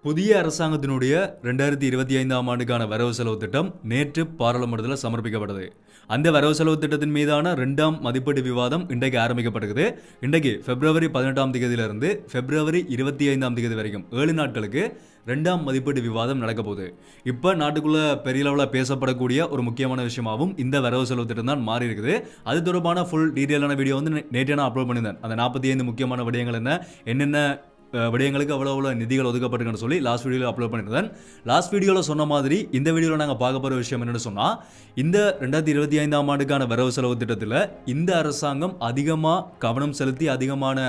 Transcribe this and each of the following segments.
புதிய அரசாங்கத்தினுடைய 2025ஆம் ஆண்டுக்கான வரவு செலவு திட்டம் நேற்று பாராளுமன்றத்தில் சமர்ப்பிக்கப்பட்டது. அந்த வரவு செலவு திட்டத்தின் மீதான 2ஆம் மதிப்பீட்டு விவாதம் இன்றைக்கு ஆரம்பிக்கப்படுகிறது. இன்றைக்கு பிப்ரவரி 18ஆம் தேதியிலிருந்து பிப்ரவரி 25ஆம் தேதி வரைக்கும் 7 நாட்களுக்கு 2ஆம் மதிப்பீட்டு விவாதம் நடக்க போகுது. இப்போ நாட்டுக்குள்ள பெரிய அளவில் பேசப்படக்கூடிய ஒரு முக்கியமான விஷயமாகவும் இந்த வரவு செலவு திட்டம் தான் மாறி இருக்குது. அது தொடர்பான ஃபுல் டீட்டெயிலான வீடியோ வந்து நேற்று நான் அப்லோட் பண்ணியிருந்தேன். அந்த 45 முக்கியமான விடயங்கள் என்னென்ன விடயங்களுக்கு அவ்வளோ நிதிகள் ஒதுக்கப்பட்டிருக்குன்னு சொல்லி லாஸ்ட் வீடியோவில் அப்லோட் பண்ணியிருந்தேன். லாஸ்ட் வீடியோவில் சொன்ன மாதிரி இந்த வீடியோவில் நாங்கள் பார்க்க போகிற விஷயம் என்னென்னு சொன்னால், இந்த 2025ஆம் ஆண்டுக்கான வரவு செலவு திட்டத்தில் இந்த அரசாங்கம் அதிகமாக கவனம் செலுத்தி அதிகமான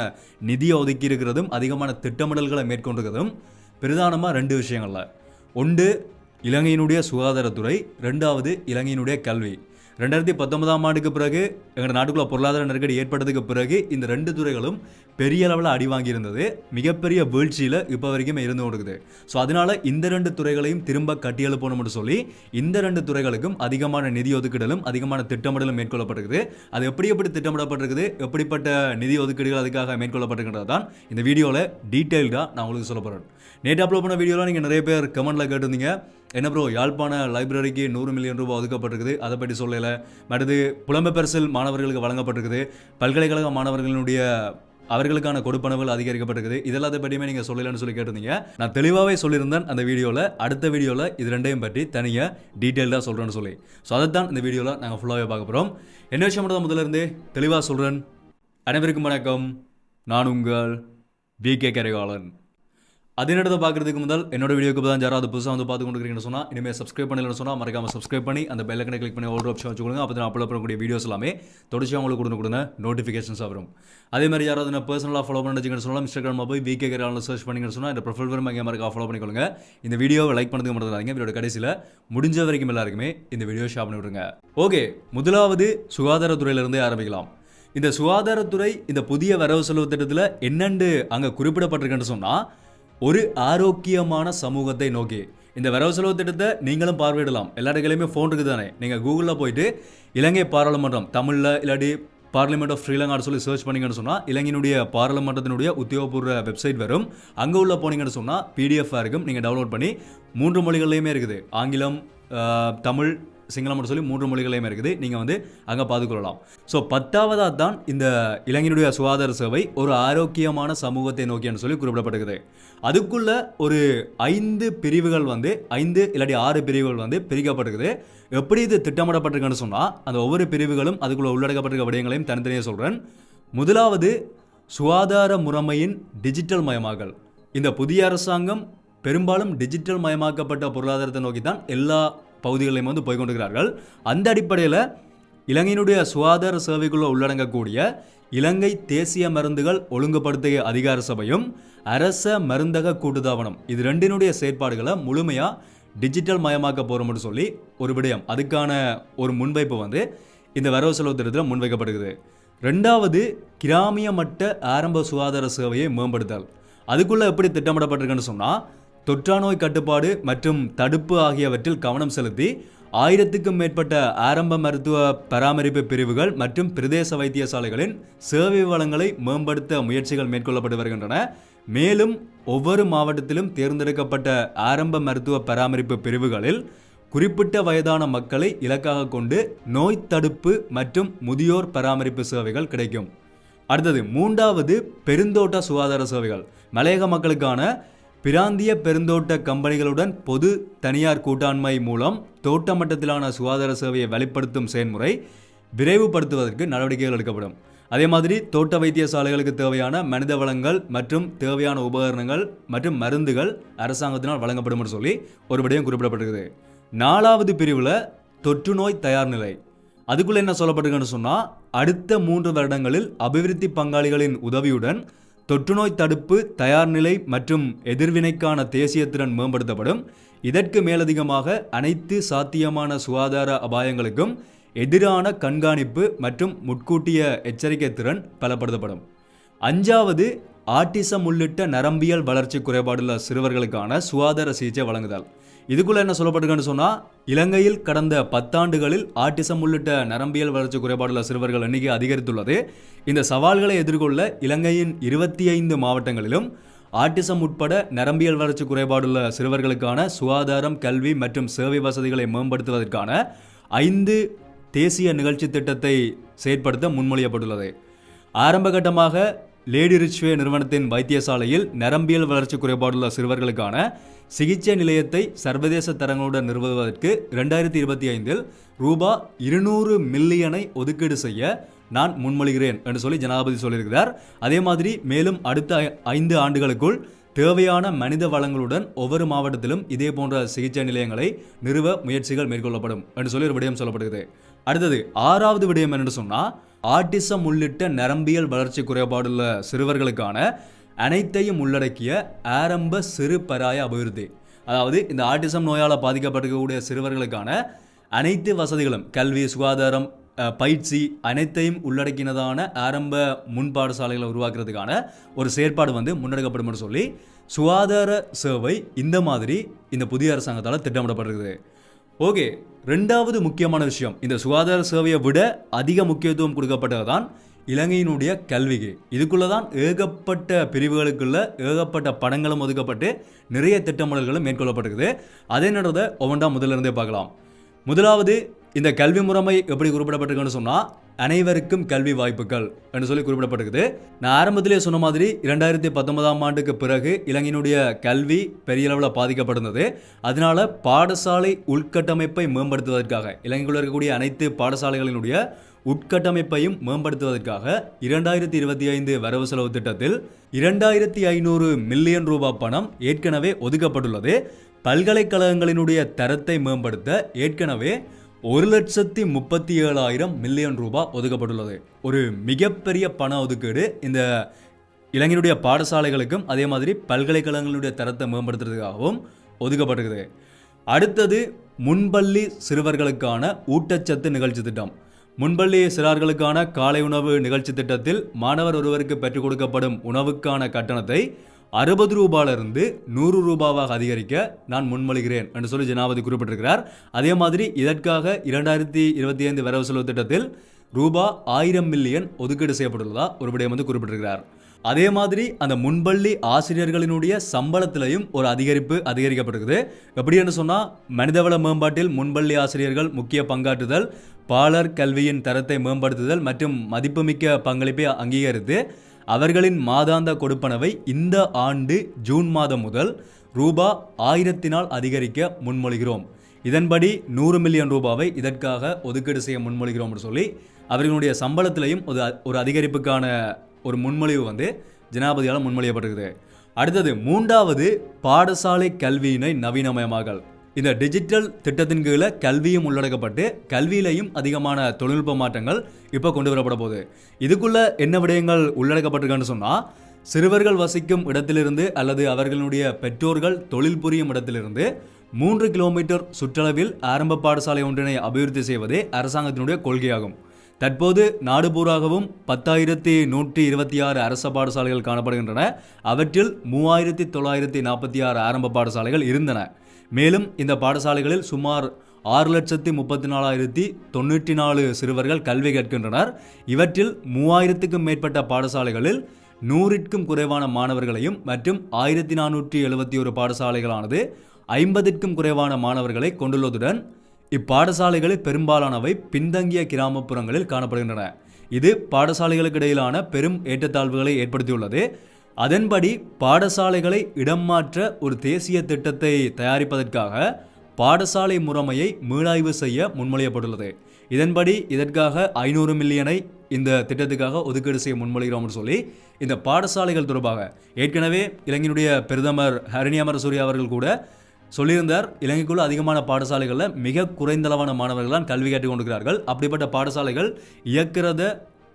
நிதியை ஒதுக்கி இருக்கிறதும் அதிகமான திட்டமிடல்களை மேற்கொண்டிருக்கிறதும் பிரதானமாக 2 விஷயங்கள்ல. ஒன்று இலங்கையினுடைய சுகாதாரத்துறை, 2வது இலங்கையினுடைய கல்வி. 2019ஆம் ஆண்டுக்கு பிறகு எங்கள் நாட்டுக்குள்ள பொருளாதார நெருக்கடி ஏற்பட்டதுக்கு பிறகு இந்த 2 துறைகளும் பெரிய அளவில் அடி வாங்கியிருந்தது. மிகப்பெரிய வீழ்ச்சியில் இப்போ வரைக்கும் இருந்து கொடுக்குது. ஸோ அதனால இந்த 2 துறைகளையும் திரும்ப கட்டியெழுப்பணும்னு சொல்லி இந்த 2 துறைகளுக்கும் அதிகமான நிதி ஒதுக்கீடுகளும் அதிகமான திட்டமிடலும் மேற்கொள்ளப்பட்டிருக்குது. அது எப்படி திட்டமிடப்பட்டிருக்குது, எப்படிப்பட்ட நிதி ஒதுக்கீடுகள் அதுக்காக மேற்கொள்ளப்பட்டிருக்கிறது தான் இந்த வீடியோவில் டீட்டெயில்டாக நான் உங்களுக்கு சொல்ல போகிறேன். நேற்று அப்லோட் பண்ண வீடியோவில் நீங்கள் நிறைய பேர் கமெண்ட்டில் கேட்டிருந்தீங்க, என்ன ப்ரோ யாழ்ப்பாண லைப்ரரிக்கு 100 மில்லியன் ரூபாய் ஒதுக்கப்பட்டிருக்குது, அதை பற்றி சொல்லலை. மற்றது புலம்பெயர்சல் மாணவர்களுக்கு வழங்கப்பட்டிருக்குது, பல்கலைக்கழக மாணவர்களுடைய அவர்களுக்கான கொடுப்பனவுகள் அதிகரிக்கப்பட்டிருக்குது, இதெல்லாம் பற்றியுமே நீங்கள் சொல்லலைன்னு சொல்லி கேட்டிருந்தீங்க. நான் தெளிவாகவே சொல்லியிருந்தேன் அந்த வீடியோவில். அடுத்த வீடியோவில் இது 2ஐயும் பற்றி தனியாக டீட்டெயில்டாக சொல்கிறேன்னு சொல்லி. ஸோ அதைத்தான் இந்த வீடியோவில் நாங்கள் ஃபுல்லாகவே பார்க்க போகிறோம். என்ன விஷயம் மட்டும் முதல்ல இருந்தே தெளிவாக சொல்கிறேன். அனைவருக்கும் வணக்கம், நான் உங்கள் BK கரிகாலன். அதனோட பார்க்குறதுக்கு முதல் என்னோட வீடியோக்கு தான் யாராவது புதுசாக வந்து பார்த்து கொண்டிருக்கீங்கன்னு சொன்னால், இனிமேல் சப்ஸ்கிரைப் பண்ணலன்னு சொன்னால் மறக்காமல் சப்ஸ்கிரைப் பண்ணி அந்த பெல் ஐக்கனை கிளிக் பண்ணி ஆல் ஆப்ஷன் வச்சுக்கொள்ளுங்க. அப்போ தான் அப்லோட் பண்ணக்கூடிய வீடியோஸ் எல்லாமே தொடர்ச்சியாக உங்களுக்கு கொடுங்க நோட்டிஃபிகேஷன்ஸ் வரும். அதே மாதிரி யாராவது நான் பர்சனலாக ஃபாலோ பண்ணிச்சுன்னு சொன்னால் இன்ஸ்டாகிராமில் போய் BK கரிகாலன் சர்ச் பண்ணிங்கன்னு சொன்னால் இந்த ப்ரொஃபைல் வரும் அங்கே மறக்காம ஃபாலோ பண்ணிக்கொள்ளுங்க. இந்த வீடியோவை லைக் பண்ணதுக்கு மட்டும் வீடியோட கடைசியில் முடிஞ்ச வரைக்கும் எல்லாருக்குமே இந்த வீடியோ ஷேர் பண்ணி விடுங்க. ஓகே, முதலாவது சுகாதாரத்துறையிலிருந்தே ஆரம்பிக்கலாம். இந்த சுகாதாரத்துறை இந்த புதிய வரவு செலவு திட்டத்தில் என்னென்று அங்கே குறிப்பிடப்பட்டிருக்குன்னு சொன்னால், ஒரு ஆரோக்கியமான சமூகத்தை நோக்கி. இந்த வரவு செலவு திட்டத்தை நீங்களும் பார்வையிடலாம். எல்லா இடங்களையுமே ஃபோன் இருக்குது தானே. நீங்கள் கூகுளில் போயிட்டு இலங்கை பாராளுமன்றம் தமிழில் இல்லாட்டி பார்லிமெண்ட் ஆஃப் ஸ்ரீலங்கான்னு சொல்லி சர்ச் பண்ணிங்கன்னு சொன்னால் இலங்கையினுடைய பாராளுமன்றத்தினுடைய உத்தியோகபூர்வ வெப்சைட் வரும். அங்கே உள்ள போனீங்கன்னு சொன்னால் PDF இருக்கும். நீங்கள் டவுன்லோட் பண்ணி 3 மொழிகள்லையுமே இருக்குது. ஆங்கிலம், தமிழ், சிங்களம்னு சொல்லி 3 மொழிகளையும் இருக்குது. நீங்கள் வந்து அங்கே பார்த்துக்கொள்ளலாம். ஸோ 10ஆவதாக தான் இந்த இலங்கையினுடைய சுகாதார சேவை ஒரு ஆரோக்கியமான சமூகத்தை நோக்கின்னு சொல்லி குறிப்பிடப்படுகிறது. அதுக்குள்ள ஒரு 5 பிரிவுகள் வந்து 5 இல்லாட்டி 6 பிரிவுகள் வந்து பிரிக்கப்பட்டிருக்குது. எப்படி இது திட்டமிடப்பட்டிருக்குன்னு சொன்னால், அந்த ஒவ்வொரு பிரிவுகளும் அதுக்குள்ள உள்ளடக்கப்பட்டிருக்க விடயங்களையும் தனித்தனியாக சொல்கிறேன். முதலாவது சுகாதார முறைமையின் டிஜிட்டல் மயமாக்கல். இந்த புதிய அரசாங்கம் பெரும்பாலும் டிஜிட்டல் மயமாக்கப்பட்ட பொருளாதாரத்தை நோக்கி தான் எல்லா பகுதிகளையும் வந்து போய்கொண்டிருக்கிறார்கள். அந்த அடிப்படையில் இலங்கையினுடைய சுகாதார சேவைக்குள்ள உள்ளடங்கக்கூடிய இலங்கை தேசிய மருந்துகள் ஒழுங்குபடுத்திய அதிகார சபையும் அரச மருந்தக கூட்டுத்தாபனம், இது 2னுடைய செயற்பாடுகளை முழுமையாக டிஜிட்டல் மயமாக்க போகிறோம்னு சொல்லி ஒரு விடயம், அதுக்கான ஒரு முன்வைப்பு வந்து இந்த வரவு செலவு திட்டத்தில் முன்வைக்கப்படுகிறது. 2வது கிராமிய மட்ட ஆரம்ப சுகாதார சேவையை மேம்படுத்தல். அதுக்குள்ளே எப்படி திட்டமிடப்பட்டிருக்குன்னு சொன்னால், தொற்றாநோய் கட்டுப்பாடு மற்றும் தடுப்பு ஆகியவற்றில் கவனம் செலுத்தி 1000க்கும் மேற்பட்ட ஆரம்ப மருத்துவ பராமரிப்பு பிரிவுகள் மற்றும் பிரதேச வைத்தியசாலைகளின் சேவை வளங்களை மேம்படுத்த முயற்சிகள் மேற்கொள்ளப்பட்டு வருகின்றன. மேலும் ஒவ்வொரு மாவட்டத்திலும் தேர்ந்தெடுக்கப்பட்ட ஆரம்ப மருத்துவ பராமரிப்பு பிரிவுகளில் குறிப்பிட்ட வயதான மக்களை இலக்காக கொண்டு நோய் தடுப்பு மற்றும் முதியோர் பராமரிப்பு சேவைகள் கிடைக்கும். அடுத்தது 3வது பெருந்தோட்ட சுகாதார சேவைகள். மலையக மக்களுக்கான பிராந்திய பெருந்தோட்ட கம்பெனிகளுடன் பொது தனியார் கூட்டாண்மை மூலம் தோட்ட மட்டத்திலான சுகாதார சேவையை வெளிப்படுத்தும் செயல்முறை விரைவுபடுத்துவதற்கு நடவடிக்கைகள் எடுக்கப்படும். அதே மாதிரி தோட்ட வைத்தியசாலைகளுக்கு தேவையான மனித வளங்கள் மற்றும் தேவையான உபகரணங்கள் மற்றும் மருந்துகள் அரசாங்கத்தினால் வழங்கப்படும் சொல்லி ஒரு விடயம் குறிப்பிடப்பட்டிருக்குது. 4வது பிரிவில் தொற்று நோய் தயார் நிலை. அதுக்குள்ள என்ன சொல்லப்பட்டிருக்குன்னு சொன்னால், அடுத்த 3 வருடங்களில் அபிவிருத்தி பங்காளிகளின் உதவியுடன் தொற்றுநோய் தடுப்பு தயார் நிலை மற்றும் எதிர்வினைக்கான தேசிய திறன் மேம்படுத்தப்படும். இதற்கு மேலதிகமாக அனைத்து சாத்தியமான சுகாதார அபாயங்களுக்கும் எதிரான கண்காணிப்பு மற்றும் முன்கூட்டிய எச்சரிக்கை திறன் பலப்படுத்தப்படும். 5வது ஆட்டிசம் உள்ளிட்ட நரம்பியல் வளர்ச்சி குறைபாடுள்ள சிறுவர்களுக்கான சுகாதார சிகிச்சை வழங்குதல். இதுக்குள்ள என்ன சொல்லப்பட்டிருக்குன்னு சொன்னால், இலங்கையில் கடந்த 10 ஆண்டுகளில் ஆட்டிசம் உள்ளிட்ட நரம்பியல் வளர்ச்சி குறைபாடுள்ள சிறுவர்கள் எண்ணிக்கை அதிகரித்துள்ளது. இந்த சவால்களை எதிர்கொள்ள இலங்கையின் 25 மாவட்டங்களிலும் ஆட்டிசம் உட்பட நரம்பியல் வளர்ச்சி குறைபாடுள்ள சிறுவர்களுக்கான சுகாதாரம், கல்வி மற்றும் சேவை வசதிகளை மேம்படுத்துவதற்கான 5 தேசிய நிகழ்ச்சி திட்டத்தை செயற்படுத்த முன்மொழியப்பட்டுள்ளது. ஆரம்பகட்டமாக லேடி ரிச்வே நிறுவனத்தின் வைத்தியசாலையில் நரம்பியல் வளர்ச்சி குறைபாடுள்ள சிறுவர்களுக்கான சிகிச்சை நிலையத்தை சர்வதேச தரங்களுடன் நிறுவுவதற்கு 2025 ரூபா 200 மில்லியனை ஒதுக்கீடு செய்ய நான் முன்மொழிகிறேன் என்று சொல்லி ஜனாதிபதி சொல்லியிருக்கிறார். அதே மாதிரி மேலும் அடுத்த 5 ஆண்டுகளுக்குள் தேவையான மனித வளங்களுடன் ஒவ்வொரு மாவட்டத்திலும் இதே போன்ற சிகிச்சை நிலையங்களை நிறுவ முயற்சிகள் மேற்கொள்ளப்படும் என்று சொல்லி ஒரு விடயம் சொல்லப்படுகிறது. அடுத்தது 6வது விடயம் என்னென்னு சொன்னால், ஆட்டிசம் உள்ளிட்ட நரம்பியல் வளர்ச்சி குறைபாடுள்ள சிறுவர்களுக்கான அனைத்தையும் உள்ளடக்கிய ஆரம்ப சிறு பராய அபிவிருத்தி. அதாவது இந்த ஆட்டிசம் நோயால் பாதிக்கப்பட்டிருக்கக்கூடிய சிறுவர்களுக்கான அனைத்து வசதிகளும், கல்வி, சுகாதாரம், பயிற்சி அனைத்தையும் உள்ளடக்கினதான ஆரம்ப முன் பாடசாலைகளை உருவாக்குறதுக்கான ஒரு செயற்பாடு முன்னெடுக்கப்படும் என்று சொல்லி சுகாதார சேவை இந்த மாதிரி இந்த புதிய அரசாங்கத்தால் திட்டமிடப்பட்டிருக்குது. ஓகே, 2வது முக்கியமான விஷயம், இந்த சுகாதார சேவையை விட அதிக முக்கியத்துவம் கொடுக்கப்பட்டதுதான் இலங்கையினுடைய கல்விக்கு. இதுக்குள்ளதான் ஏகப்பட்ட பிரிவுகளுக்குள்ள ஏகப்பட்ட பணங்களும் ஒதுக்கப்பட்டு நிறைய திட்டமிடல்களும் மேற்கொள்ளப்பட்டிருக்குது. அதே நடந்த ஒவ்வொன்றா முதல்ல இருந்தே பார்க்கலாம். முதலாவது, இந்த கல்வி முறைமை எப்படி குறிப்பிடப்பட்டிருக்குன்னு சொன்னால், அனைவருக்கும் கல்வி வாய்ப்புகள் என்று சொல்லி குறிப்பிடப்பட்டிருக்குது. நான் ஆரம்பத்திலே சொன்ன மாதிரி 2019ஆம் ஆண்டுக்கு பிறகு இலங்கையினுடைய கல்வி பெரிய அளவில் பாதிக்கப்பட்டிருந்தது. அதனால பாடசாலை உள்கட்டமைப்பை மேம்படுத்துவதற்காக, இலங்கையில் இருக்கக்கூடிய அனைத்து பாடசாலைகளினுடைய உட்கட்டமைப்பையும் மேம்படுத்துவதற்காக 2025 வரவு செலவு திட்டத்தில் 2500 மில்லியன் ரூபாய் பணம் ஏற்கனவே ஒதுக்கப்பட்டுள்ளது. பல்கலைக்கழகங்களினுடைய தரத்தை மேம்படுத்த ஏற்கனவே 1,37,000 மில்லியன் ரூபாய் ஒதுக்கப்பட்டுள்ளது. ஒரு மிகப்பெரிய பண ஒதுக்கீடு இந்த இலங்கையினுடைய பாடசாலைகளுக்கும் அதே மாதிரி பல்கலைக்கழகங்களுடைய தரத்தை மேம்படுத்துறதுக்காகவும் ஒதுக்கப்பட்டிருக்குது. அடுத்தது, முன்பள்ளி சிறுவர்களுக்கான ஊட்டச்சத்து நிகழ்ச்சி திட்டம். முன்பள்ளி சிறார்களுக்கான காலை உணவு நிகழ்ச்சி திட்டத்தில் மாணவர் ஒருவருக்கு பெற்றுக் கொடுக்கப்படும் உணவுக்கான கட்டணத்தை 60 ரூபாயிலிருந்து 100 ரூபாவாக அதிகரிக்க நான் முன்மொழிகிறேன் என்று சொல்லி ஜனாதிபதி குறிப்பிட்டிருக்கிறார். அதே மாதிரி இதற்காக 2025 வரவு செலவு திட்டத்தில் ரூபா 1000 மில்லியன் ஒதுக்கீடு செய்யப்பட்டுள்ளதா ஒரு விடயம் குறிப்பிட்டிருக்கிறார். அதே மாதிரி அந்த முன்பள்ளி ஆசிரியர்களினுடைய சம்பளத்திலையும் ஒரு அதிகரிக்கப்பட்டிருக்குது. எப்படின்னு சொன்னால், மனிதவள மேம்பாட்டில் முன்பள்ளி ஆசிரியர்கள் முக்கிய பங்காற்றுதல், பாலர் கல்வியின் தரத்தை மேம்படுத்துதல் மற்றும் மதிப்புமிக்க பங்களிப்பை அங்கீகரித்து அவர்களின் மாதாந்த கொடுப்பனவை இந்த ஆண்டு ஜூன் மாதம் முதல் ரூபா 1000 அதிகரிக்க முன்மொழிகிறோம். இதன்படி 100 மில்லியன் ரூபாவை இதற்காக ஒதுக்கீடு செய்ய முன்மொழிகிறோம் சொல்லி அவர்களுடைய சம்பளத்திலையும் ஒரு அதிகரிப்புக்கான ஒரு முன்மொழிவு ஜனாதிபதியால் முன்மொழியப்பட்டிருக்குது. அடுத்தது 3வது, பாடசாலை கல்வியினை நவீனமயமாக்கல். இந்த டிஜிட்டல் திட்டத்தின் கீழே கல்வியும் உள்ளடக்கப்பட்டு கல்வியிலையும் அதிகமான தொழில்நுட்ப மாற்றங்கள் இப்போ கொண்டு வரப்பட போகுது. இதுக்குள்ள என்ன விடயங்கள் உள்ளடக்கப்பட்டிருக்குன்னு சொன்னால், சிறுவர்கள் வசிக்கும் இடத்திலிருந்து அல்லது அவர்களுடைய பெற்றோர்கள் தொழில் புரியும் இடத்திலிருந்து 3 கிலோமீட்டர் சுற்றளவில் ஆரம்ப பாடசாலை ஒன்றினை அபிவிருத்தி செய்வதே அரசாங்கத்தினுடைய கொள்கையாகும். தற்போது நாடு பூராகவும் 10,126 அரச பாடசாலைகள் காணப்படுகின்றன. அவற்றில் 3,946 ஆரம்ப பாடசாலைகள் இருந்தன. மேலும் இந்த பாடசாலைகளில் சுமார் 6,34,094 சிறுவர்கள் கல்வி கற்கின்றனர். இவற்றில் 3000க்கும் மேற்பட்ட பாடசாலைகளில் 100க்கும் குறைவான மாணவர்களையும் மற்றும் 1471 பாடசாலைகளானது 50க்கும் குறைவான மாணவர்களை கொண்டுள்ளதுடன் இப்பாடசாலைகளில் பெரும்பாலானவை பின்தங்கிய கிராமப்புறங்களில் காணப்படுகின்றன. இது பாடசாலைகளுக்கு இடையிலான பெரும் ஏற்றத்தாழ்வுகளை ஏற்படுத்தியுள்ளது. அதன்படி பாடசாலைகளை இடம் மாற்ற ஒரு தேசிய திட்டத்தை தயாரிப்பதற்காக பாடசாலை முறைமையை மீளாய்வு செய்ய முன்மொழியப்பட்டுள்ளது. இதன்படி இதற்காக 500 மில்லியனை இந்த திட்டத்துக்காக ஒதுக்கீடு செய்ய முன்மொழிகிறோம் சொல்லி இந்த பாடசாலைகள் தொடர்பாக ஏற்கனவே இலங்கையினுடைய பிரதமர் ஹரணி அமரசூரிய அவர்கள் கூட சொல்லியிருந்தார். இலங்கைக்குள்ள அதிகமான பாடசாலைகளில் மிக குறைந்தளவான மாணவர்கள் தான் கல்வி கற்றுக் கொண்டிருக்கிறார்கள். அப்படிப்பட்ட பாடசாலைகள் இயக்கிறத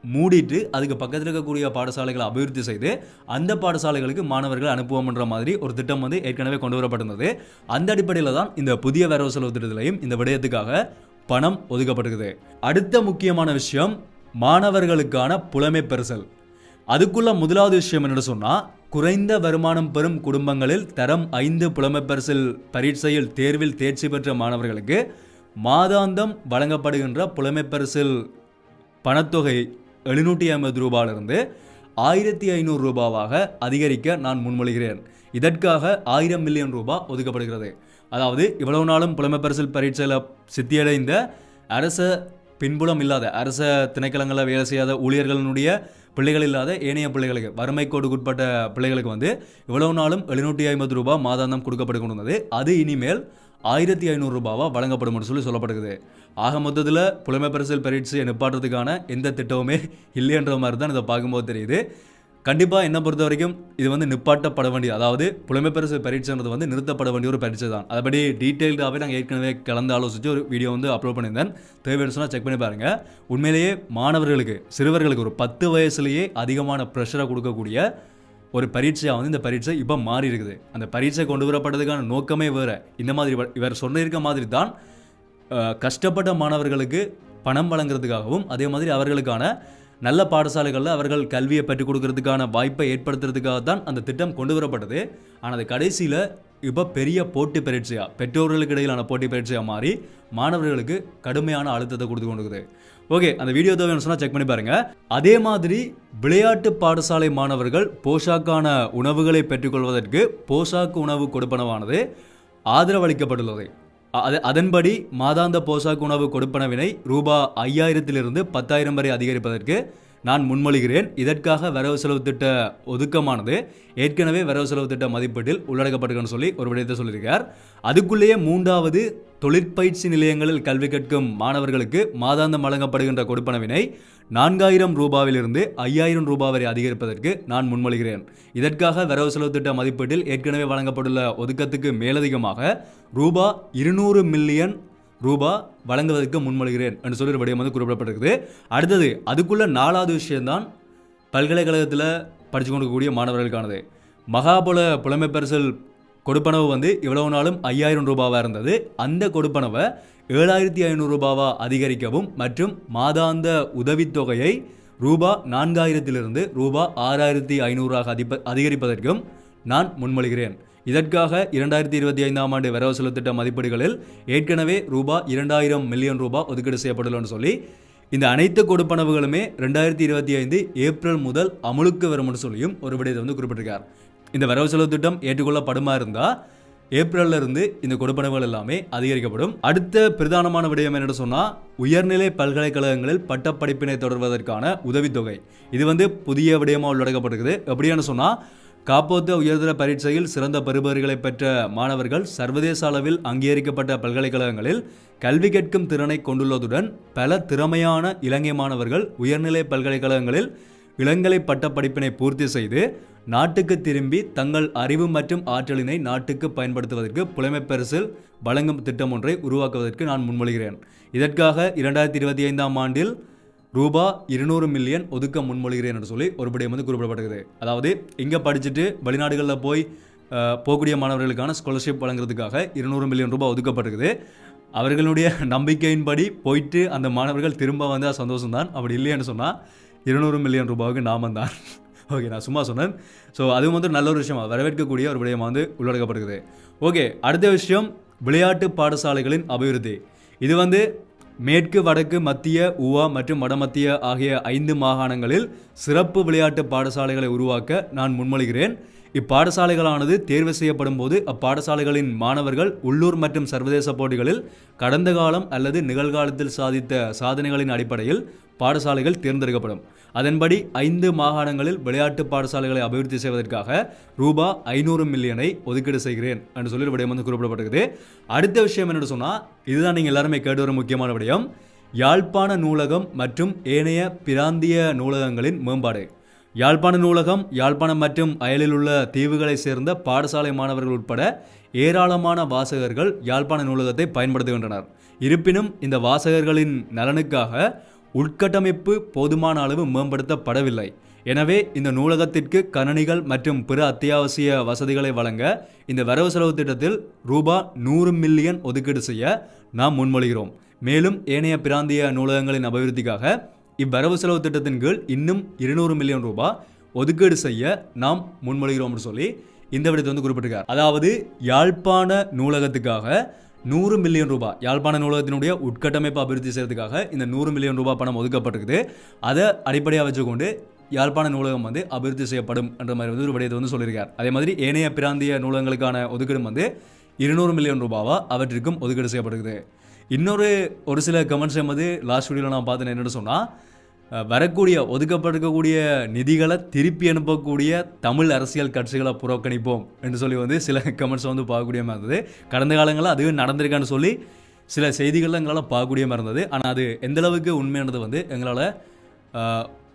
மூடிட்டு அதுக்கு பக்கத்தில் இருக்கக்கூடிய பாடசாலைகளை அபிவிருத்தி செய்து அந்த பாடசாலைகளுக்கு மாணவர்கள் அனுப்புவோம்ன்ற மாதிரி ஒரு திட்டம் ஏற்கனவே கொண்டு வரப்பட்டிருந்தது. அந்த அடிப்படையில் தான் இந்த புதிய வரவு செலவு திட்டத்திலையும் இந்த விடயத்துக்காக பணம் ஒதுக்கப்பட்டிருக்குது. அடுத்த முக்கியமான விஷயம், மாணவர்களுக்கான புலமை பரிசல். அதுக்குள்ள முதலாவது விஷயம் என்னென்னு சொன்னால், குறைந்த வருமானம் பெறும் குடும்பங்களில் தரம் 5 புலமை பரிசில் பரீட்சையில் தேர்வில் தேர்ச்சி பெற்ற மாணவர்களுக்கு மாதாந்தம் வழங்கப்படுகின்ற புலமை பரிசில் பணத்தொகை 750 ரூபாயிலிருந்து 1500 ரூபாவாக அதிகரிக்க நான் முன்மொழிகிறேன். இதற்காக 1000 மில்லியன் ரூபாய் ஒதுக்கப்படுகிறது. அதாவது இவ்வளவு நாளும் புலமை பரிசில் பரீட்சையில் சித்தியடைந்த அரச பின்புலம் இல்லாத அரச திணைக்களங்களில் வேலை செய்யாத ஊழியர்களுடைய பிள்ளைகள் இல்லாத ஏனைய பிள்ளைகளுக்கு வறுமை கோடுக்குட்பட்ட பிள்ளைகளுக்கு வந்து இவ்வளவு நாளும் 750 ரூபாய் மாதாந்தம் கொடுக்கப்பட்டு கொண்டிருந்தது. அது இனிமேல் 1500 ரூபாவாக வழங்கப்படும் சொல்லி சொல்லப்படுகிறது. ஆக மொத்தத்தில் புலமை பரிசில் பரீட்சையை நிப்பாட்டுறதுக்கான எந்த திட்டமுமே இல்லைன்ற மாதிரி தான் இதை பார்க்கும்போது தெரியுது. கண்டிப்பாக என்னை பொறுத்த வரைக்கும் இது வந்து நிப்பாட்டப்பட வேண்டிய, அதாவது புலமை பரிசில் பரீட்சைன்றது வந்து நிறுத்தப்பட வேண்டிய ஒரு பரீட்சை தான். அதபடி டீட்டெயில்டாகவே நாங்கள் ஏற்கனவே கலந்து ஆலோசித்து ஒரு வீடியோ வந்து அப்லோட் பண்ணியிருந்தேன். தேவைன்னு சொன்னால் செக் பண்ணி பாருங்கள். உண்மையிலேயே மாணவர்களுக்கு சிறுவர்களுக்கு ஒரு 10 வயசுலேயே அதிகமான ப்ரெஷரை கொடுக்கக்கூடிய ஒரு பரீட்சையாக வந்து இந்த பரீட்சை இப்போ மாறி இருக்குது. அந்த பரீட்சை கொண்டு வரப்பட்டதுக்கான நோக்கமே வேறு. இந்த மாதிரி இவர் சொல்லியிருக்க மாதிரி தான் கஷ்டப்பட்ட மாணவர்களுக்கு பணம் வழங்குறதுக்காகவும் அதே மாதிரி அவர்களுக்கான நல்ல பாடசாலைகளில் அவர்கள் கல்வியை பெற்றுக் கொடுக்கறதுக்கான வாய்ப்பை ஏற்படுத்துறதுக்காக தான் அந்த திட்டம் கொண்டு வரப்பட்டது. ஆனால் அது கடைசியில் இப்போ பெரிய போட்டி பரீட்சையாக, பெற்றோர்களுக்கு இடையிலான போட்டி பரீட்சையாக மாறி மாணவர்களுக்கு கடுமையான அழுத்தத்தை கொடுத்து கொண்டுக்குது. ஓகே, அந்த வீடியோ தேவைன்னு சொன்னால் செக் பண்ணி பாருங்கள். அதே மாதிரி விளையாட்டு பாடசாலை மாணவர்கள் போஷாக்கான உணவுகளை பெற்றுக்கொள்வதற்கு போஷாக்கு உணவு கொடுப்பனவானது ஆதரவளிக்கப்பட்டுள்ளது. அதன்படி மாதாந்த போஷாக்கு உணவு கொடுப்பனவினை ரூபாய் 5000 10,000 வரை அதிகரிப்பதற்கு நான் முன்மொழிகிறேன். இதற்காக வரவு செலவு திட்ட ஒதுக்கமானது ஏற்கனவே வரவு செலவு திட்ட மதிப்பீட்டில் உள்ளடக்கப்பட்டிருக்குன்னு சொல்லி ஒரு விடயத்தை சொல்லியிருக்கார். அதுக்குள்ளேயே 3வது தொழிற்பயிற்சி நிலையங்களில் கல்வி கற்கும் மாணவர்களுக்கு மாதாந்தம் வழங்கப்படுகின்ற கொடுப்பனவினை 4000 ரூபாயிலிருந்து 5000 ரூபாய் வரை அதிகரிப்பதற்கு நான் முன்மொழிகிறேன். இதற்காக வரவு செலவு திட்ட மதிப்பீட்டில் ஏற்கனவே வழங்கப்பட்டுள்ள ஒதுக்கத்துக்கு மேலதிகமாக ரூபாய் 200 மில்லியன் ரூபாய் வழங்குவதற்கு முன்மொழிகிறேன் என்று சொல்லி ஒரு விடயம் வந்து குறிப்பிடப்பட்டிருக்குது. அடுத்தது அதுக்குள்ள 4வது விஷயம்தான் பல்கலைக்கழகத்தில் படித்து கொண்டிருக்கக்கூடிய மாணவர்களுக்கானது. மகாபல புலமை பரிசில் கொடுப்பனவு வந்து இவ்வளவு நாளும் 5000 ரூபாவாக இருந்தது. அந்த கொடுப்பனவை 7500 ரூபாவாக அதிகரிக்கவும் மற்றும் மாதாந்த உதவித்தொகையை ரூபாய் 4000 ரூபாய் 6500 அதிகரிப்பதற்கும் நான் முன்மொழிகிறேன். இதற்காக 2025ஆம் ஆண்டு வரவு செலவு திட்ட மதிப்பீடுகளில் ஏற்கனவே ரூபாய் 2000 மில்லியன் ரூபாய் ஒதுக்கீடு செய்யப்பட்டுள்ளன்னு சொல்லி இந்த அனைத்து கொடுப்பனவுகளுமே 2025 ஏப்ரல் முதல் அமலுக்கு வரும்னு சொல்லியும் ஒரு விடயத்தை வந்து குறிப்பிட்டிருக்கார். இந்த வரவு செலவு திட்டம் ஏற்றுக்கொள்ளப்படுமா இருந்தால் ஏப்ரல்ல இருந்து இந்த கொடுப்பனவுகள் எல்லாமே அதிகரிக்கப்படும். அடுத்த பிரதானமான விடயம் என்னென்னு சொன்னால் உயர்நிலை பல்கலைக்கழகங்களில் பட்டப்படிப்பினை தொடர்வதற்கான உதவித்தொகை. இது வந்து புதிய விடயமாக உள்ளடக்கப்பட்டிருக்குது. எப்படின்னு சொன்னால் காப்போத்த உயர்தர பரீட்சையில் சிறந்த பெறுபவர்களை பெற்ற மாணவர்கள் சர்வதேச அளவில் அங்கீகரிக்கப்பட்ட பல்கலைக்கழகங்களில் கல்வி கற்கும் திறனை கொண்டுள்ளதுடன் பல திறமையான இலங்கை மாணவர்கள் உயர்நிலை பல்கலைக்கழகங்களில் இளங்கலை பட்ட படிப்பினை பூர்த்தி செய்து நாட்டுக்கு திரும்பி தங்கள் அறிவு மற்றும் ஆற்றலினை நாட்டுக்கு பயன்படுத்துவதற்கு புலமை பரிசில் வழங்கும் திட்டம் ஒன்றை உருவாக்குவதற்கு நான் முன்மொழிகிறேன். இதற்காக 2025ஆம் ஆண்டில் ரூபாய் 200 மில்லியன் ஒதுக்க முன்மொழிகிறேன் என்று சொல்லி ஒரு விடயம் வந்து குறிப்பிடப்பட்டிருக்குது. அதாவது இங்கே படிச்சுட்டு வெளிநாடுகளில் போகக்கூடிய மாணவர்களுக்கான ஸ்காலர்ஷிப் வழங்குறதுக்காக 200 மில்லியன் ரூபாய் ஒதுக்கப்பட்டிருக்குது. அவர்களுடைய நம்பிக்கையின்படி போயிட்டு அந்த மாணவர்கள் திரும்ப வந்தால் சந்தோஷம்தான். அப்படி இல்லைன்னு சொன்னால் 200 மில்லியன் ரூபாய்க்கு நாமம் தான். ஓகே, நான் சும்மா சொன்னேன். ஸோ அதுவும் வந்து நல்ல ஒரு விஷயமாக வரவேற்கக்கூடிய ஒரு விடயமாக வந்து உள்ளடக்கப்படுகிறது. ஓகே, அடுத்த விஷயம் விளையாட்டு பாடசாலைகளின் அபிவிருத்தி. இது வந்து மேற்கு, வடக்கு, மத்திய, ஊவா மற்றும் வடமத்திய ஆகிய 5 மாகாணங்களில் சிறப்பு விளையாட்டு பாடசாலைகளை உருவாக்க நான் முன்மொழிகிறேன். இப்பாடசாலைகளானது தேர்வு செய்யப்படும் போது அப்பாடசாலைகளின் மாணவர்கள் உள்ளூர் மற்றும் சர்வதேச போட்டிகளில் கடந்த காலம் அல்லது நிகழ்காலத்தில் சாதித்த சாதனைகளின் அடிப்படையில் பாடசாலைகள் தேர்ந்தெடுக்கப்படும். அதன்படி 5 மாகாணங்களில் விளையாட்டு பாடசாலைகளை அபிவிருத்தி செய்வதற்காக ரூபாய் 500 மில்லியனை ஒதுக்கீடு செய்கிறேன் என்று சொல்லி விடயம் வந்து குறிப்பிடப்பட்டிருக்குது. அடுத்த விஷயம் என்னென்னு சொன்னால் இதுதான் நீங்கள் எல்லாருமே கேட்டு வர முக்கியமான விடயம், யாழ்ப்பாண நூலகம் மற்றும் ஏனைய பிராந்திய நூலகங்களின் மேம்பாடு. யாழ்ப்பாண நூலகம் யாழ்ப்பாணம் மற்றும் அயலில் உள்ள தீவுகளை சேர்ந்த பாடசாலை மாணவர்கள் உட்பட ஏராளமான வாசகர்கள் யாழ்ப்பாண நூலகத்தை பயன்படுத்துகின்றனர். இருப்பினும் இந்த வாசகர்களின் நலனுக்காக உட்கட்டமைப்பு போதுமான அளவு மேம்படுத்தப்படவில்லை. எனவே இந்த நூலகத்திற்கு கணனிகள் மற்றும் பிற அத்தியாவசிய வசதிகளை வழங்க இந்த வரவு செலவு திட்டத்தில் ரூபாய் 100 மில்லியன் ஒதுக்கீடு செய்ய நாம் முன்மொழிகிறோம். மேலும் ஏனைய பிராந்திய நூலகங்களின் அபிவிருத்திக்காக இவ்வரவு செலவு திட்டத்தின் கீழ் இன்னும் 200 மில்லியன் ரூபாய் ஒதுக்கீடு செய்ய நாம் முன்மொழிகிறோம் என்று சொல்லி இந்த விடத்தை வந்து குறிப்பிட்டிருக்கார். அதாவது யாழ்ப்பாண நூலகத்துக்காக 100 மில்லியன் ரூபாய், யாழ்ப்பாண நூலகத்தினுடைய உட்கட்டமைப்பு அபிவிருத்தி செய்யறதுக்காக இந்த 100 மில்லியன் ரூபாய் பணம் ஒதுக்கப்பட்டிருக்குது. அதை அடிப்படையாக வச்சுக்கொண்டு யாழ்ப்பாண நூலகம் வந்து அபிவிருத்தி செய்யப்படும் என்ற மாதிரி வந்து ஒரு விடயத்தை வந்து சொல்லியிருக்கார். அதே மாதிரி ஏனைய பிராந்திய நூலகங்களுக்கான ஒதுக்கீடும் வந்து 200 மில்லியன் ரூபாவா அவற்றிற்கும் ஒதுக்கீடு செய்யப்படுகிறது. ஒரு சில கமெண்ட்ஸ் வந்து லாஸ்ட் வீடியோவில் நான் பார்த்தேன். என்னென்னு சொன்னால், வரக்கூடிய ஒதுக்கப்பட்டிருக்கக்கூடிய நிதிகளை திருப்பி அனுப்பக்கூடிய தமிழ் அரசியல் கட்சிகளை புறக்கணிப்போம் என்று சொல்லி வந்து சில கமெண்ட்ஸ் வந்து பார்க்கக்கூடிய மாதிரி இருந்தது. கடந்த காலங்களில் அதுவும் நடந்திருக்கான்னு சொல்லி சில செய்திகள்லாம் எங்களால் பார்க்கக்கூடிய மாதிரி இருந்தது. ஆனால் அது எந்தளவுக்கு உண்மையானது வந்து எங்களால்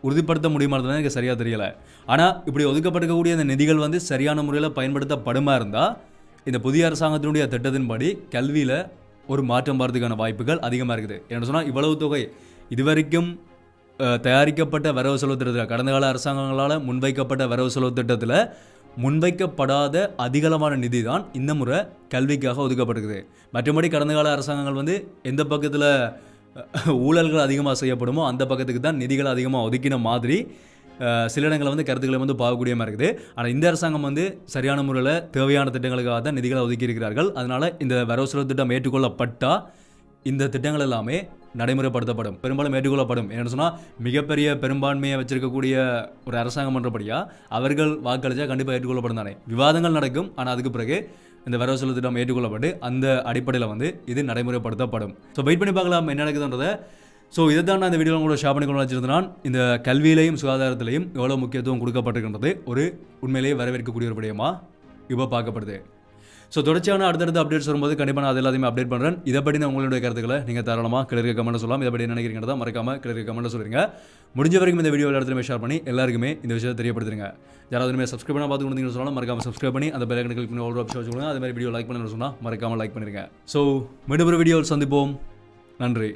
உறுதிப்படுத்த முடியுமானதுன்னு எனக்கு சரியாக தெரியலை. ஆனால் இப்படி ஒதுக்கப்பட்டிருக்கக்கூடிய அந்த நிதிகள் வந்து சரியான முறையில் பயன்படுத்தப்படுமா இருந்தால் இந்த புதிய அரசாங்கத்தினுடைய திட்டத்தின்படி கல்வியில் ஒரு மாற்றம் வரதுக்கான வாய்ப்புகள் அதிகமாக இருக்குது. என்ன சொன்னால், இவ்வளவு தொகை இதுவரைக்கும் தயாரிக்கப்பட்ட வரவு செலவு திட்டத்தில், கடந்த கால அரசாங்கங்களால் முன்வைக்கப்பட்ட வரவு செலவு திட்டத்தில் முன்வைக்கப்படாத அதிகளவான நிதி தான் இந்த முறை கல்விக்காக ஒதுக்கப்பட்டிருக்குது. மற்றபடி கடந்த கால அரசாங்கங்கள் வந்து எந்த பக்கத்தில் ஊழல்கள் அதிகமாக செய்யப்படுமோ அந்த பக்கத்துக்கு தான் நிதிகள் அதிகமாக ஒதுக்கின மாதிரி சில இடங்களில் வந்து கருத்துக்களை வந்து பார்க்கக்கூடிய மாதிரி இருக்குது. ஆனால் இந்த அரசாங்கம் வந்து சரியான முறையில் தேவையான திட்டங்களுக்காக தான் நிதிகளை ஒதுக்கி இருக்கிறார்கள். அதனால் இந்த வரவு செலவு திட்டம் ஏற்றுக்கொள்ளப்பட்டால் இந்த திட்டங்கள் எல்லாமே நடைமுறைப்படுத்தப்படும், பெரும்பாலும் ஏற்றுக்கொள்ளப்படும். என்னென்னு சொன்னால், மிகப்பெரிய பெரும்பான்மையை வச்சிருக்கக்கூடிய ஒரு அரசாங்கம் என்றபடியாக அவர்கள் வாக்களித்தா கண்டிப்பாக ஏற்றுக்கொள்ளப்படும் தானே. விவாதங்கள் நடக்கும், ஆனால் அதுக்கு பிறகு இந்த வரவு செலவு திட்டம் ஏற்றுக்கொள்ளப்பட்டு அந்த அடிப்படையில் வந்து இது நடைமுறைப்படுத்தப்படும். ஸோ வெயிட் பண்ணி பார்க்கலாம் என்ன நடக்குதுன்றதை. ஸோ இதை தான் நான் இந்த வீடியோவில் உங்களோட ஷேர் பண்ணி கொண்டு வச்சிருந்தேன். இந்த கல்வியிலையும் சுகாதாரத்திலையும் எவ்வளோ முக்கியத்துவம் கொடுக்கப்பட்டிருக்கின்றது ஒரு உண்மையிலேயே வரவேற்கக்கூடிய ஒரு விடயமாக இப்போ பார்க்கப்படுது. ஸோ தொடர்ச்சியான அடுத்தடுத்த அப்டேட்ஸ் வரும்போது கண்டிப்பாக நான் அது எல்லாத்தையுமே அப்டேட் பண்ணுறேன். இதை பற்றி நான் உங்களுடைய கருத்துக்களை நீங்கள் தாராளமாக கிளறிய கமெண்ட் சொல்லலாம். இதை பற்றி என்ன நினைக்கிறீங்க மறக்காமல் கிளறிய கமெண்ட் சொல்லுங்க. முடிஞ்ச வரைக்கும் இந்த வீடியோ எல்லாத்தையுமே ஷேர் பண்ணி எல்லாருக்குமே இந்த விஷயத்தை தெரியப்படுத்துங்க. யாராவது சப்ஸ்கிரைப் பண்ணால் பார்த்து கொடுத்தீங்கன்னு சொன்னால் மறக்காமல் சப்ஸ்கிரைப் பண்ணி அந்த பெல் ஐக்கனை கிளிக் பண்ணி ஒரு ஆப்ஷன் வச்சுக்கோங்க. அதே மாதிரி வீடியோ லைக் பண்ணணும்னு சொன்னால் மறக்காமல் லைக் பண்ணிருங்க. ஸோ மீண்டும் ஒரு வீடியோவில் சந்திப்போம். நன்றி.